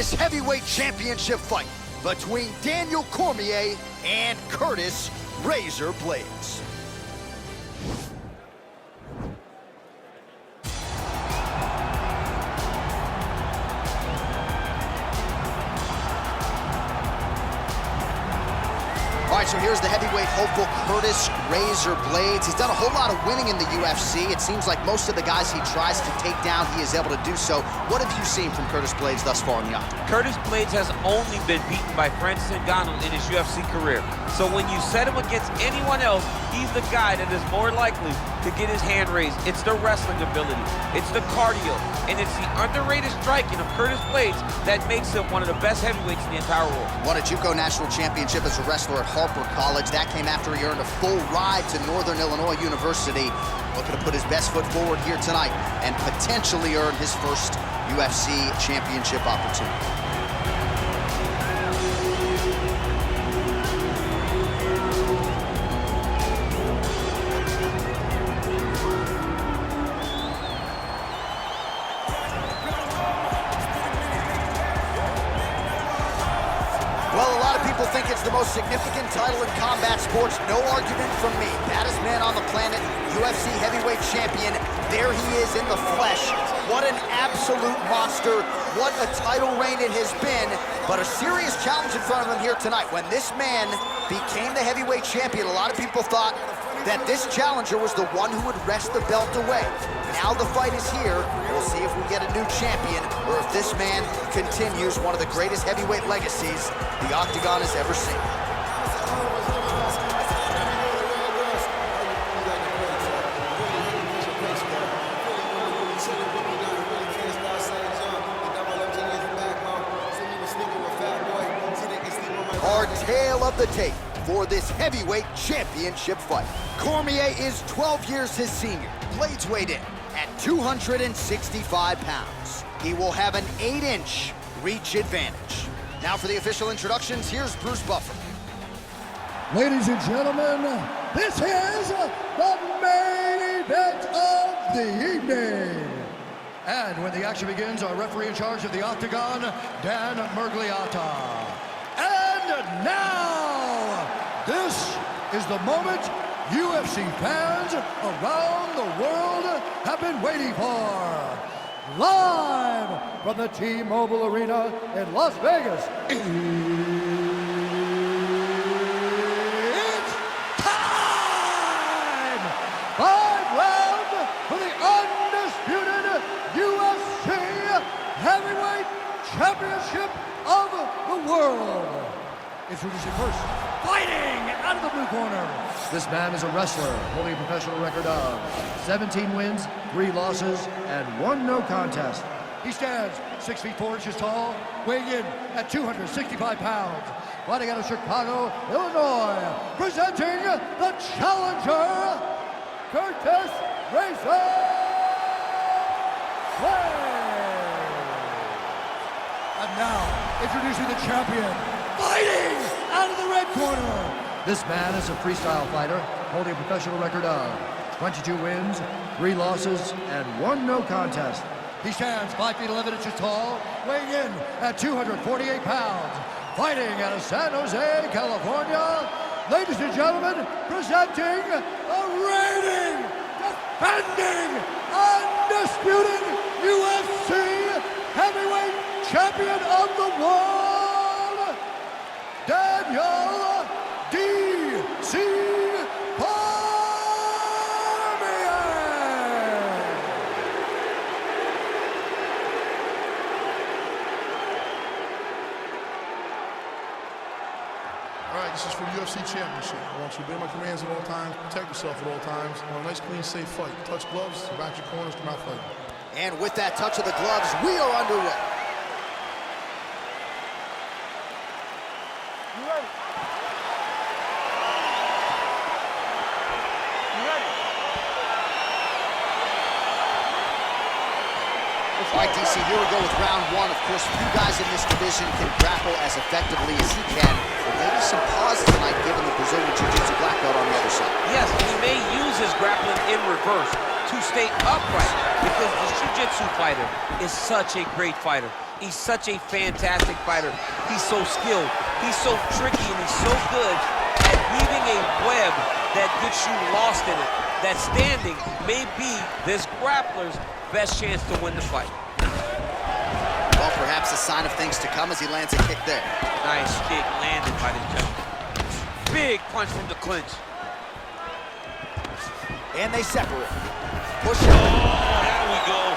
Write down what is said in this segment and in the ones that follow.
this heavyweight championship fight between Daniel Cormier and Curtis Razor Blaydes. All right, so here's the heavyweight hopeful, Curtis Razor Blaydes. He's done a whole lot of winning in the UFC. It seems like most of the guys he tries to take down, he is able to do so. What have you seen from Curtis Blaydes thus far in the octagon? Curtis Blaydes has only been beaten by Francis Ngannou in his UFC career. So when you set him against anyone else, he's the guy that is more likely to get his hand raised. It's the wrestling ability, it's the cardio, and it's the underrated striking of Curtis Blaydes that makes him one of the best heavyweights in the entire world. Won a JUCO national championship as a wrestler at Harper College. That came after he earned a full ride to Northern Illinois University. Looking to put his best foot forward here tonight and potentially earn his first UFC championship opportunity. Well, a lot of people think it's the most significant title in combat sports. No argument from me. Baddest man on the planet, UFC heavyweight champion. There he is in the flesh. What an absolute monster. What a title reign it has been. But a serious challenge in front of him here tonight. When this man became the heavyweight champion, a lot of people thought that this challenger was the one who would wrest the belt away. Now the fight is here. We'll see if we get a new champion or if this man continues one of the greatest heavyweight legacies the Octagon has ever seen. Our tale of the tape for this heavyweight championship fight. Cormier is 12 years his senior. Blaydes weighed in at 265 pounds. He will have an 8-inch reach advantage. Now for the official introductions, here's Bruce Buffer. Ladies and gentlemen, this is the main event of the evening. And when the action begins, our referee in charge of the Octagon, Dan Murgliata. And now, this is the moment UFC fans around the world have been waiting for. Live from the T-Mobile Arena in Las Vegas. It's time! 5 rounds for the undisputed UFC Heavyweight Championship of the world. Introducing first, fighting out of the blue corner. This man is a wrestler holding a professional record of 17 wins, 3 losses, and 1 no contest. He stands 6 feet 4 inches tall, weighing in at 265 pounds. Fighting out of Chicago, Illinois, presenting the challenger, Curtis Razor Blaydes. And now, introducing the champion, fighting out of the red corner. This man is a freestyle fighter, holding a professional record of 22 wins, 3 losses, and 1 no contest. He stands 5 feet 11 inches tall, weighing in at 248 pounds. Fighting out of San Jose, California, ladies and gentlemen, presenting a reigning, defending, undisputed UFC heavyweight champion of the world, Daniel D.C. All right, this is for the UFC Championship. I want you to obey my commands at all times, protect yourself at all times. I want a nice, clean, safe fight. Touch gloves, back your corners, come out fighting. And with that touch of the gloves, we are underway. You ready? You ready? All right, DC, here we go with round 1. Of course, few guys in this division can grapple as effectively as he can. But maybe some pause tonight, given the Brazilian Jiu-Jitsu black belt on the other side. Yes, he may use his grappling in reverse to stay upright because the Jiu-Jitsu fighter is such a great fighter. He's such a fantastic fighter. He's so skilled. He's so tricky, and he's so good at weaving a web that gets you lost in it. That standing may be this grappler's best chance to win the fight. Well, perhaps a sign of things to come as he lands a kick there. Nice kick landed by the gentleman. Big punch from the clinch. And they separate. Push it. Oh, there we go.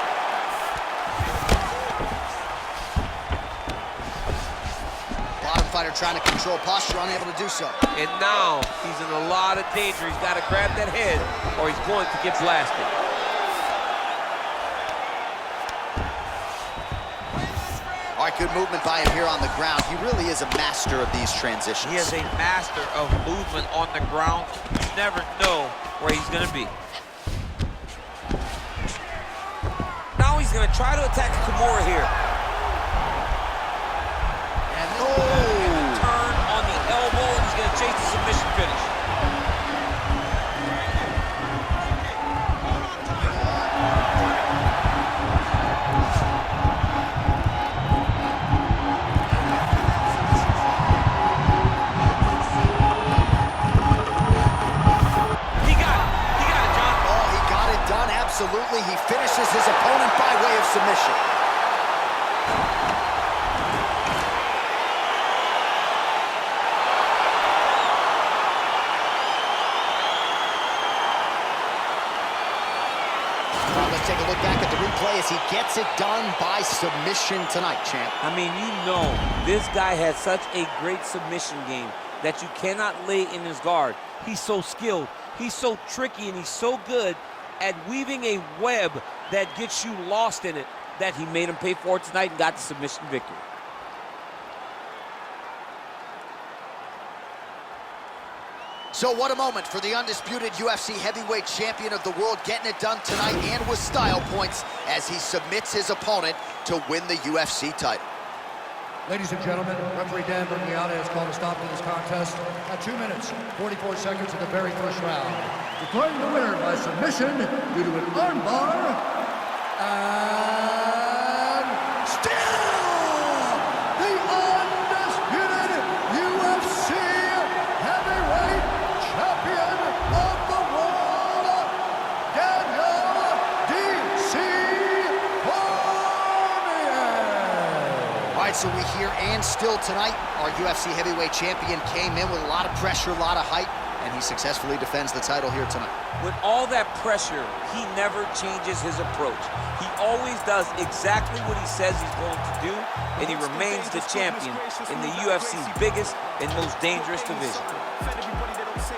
Bottom fighter trying to control posture, unable to do so. And now he's in a lot of danger. He's got to grab that head or he's going to get blasted. All right, good movement by him here on the ground. He really is a master of these transitions. He is a master of movement on the ground. You never know where he's going to be. Now he's going to try to attack Cormier here. And Turn on the elbow, and he's going to chase the submission finish. Absolutely, he finishes his opponent by way of submission. Let's take a look back at the replay as he gets it done by submission tonight, champ. I mean, you know, this guy has such a great submission game that you cannot lay in his guard. He's so skilled, he's so tricky, and he's so good at weaving a web that gets you lost in it, that he made him pay for it tonight and got the submission victory. So what a moment for the undisputed UFC heavyweight champion of the world, getting it done tonight and with style points as he submits his opponent to win the UFC title. Ladies and gentlemen, referee Dan Berniata has called a stop to this contest at 2 minutes, 44 seconds of the very first round. Declaring the winner by submission due to an armbar, and still the undisputed UFC heavyweight champion of the world, Daniel D.C. Cormier. All right, so we hear and still tonight, our UFC heavyweight champion came in with a lot of pressure, a lot of height, and he successfully defends the title here tonight. With all that pressure, he never changes his approach. He always does exactly what he says he's going to do, and he remains the champion in the UFC's biggest and most dangerous division.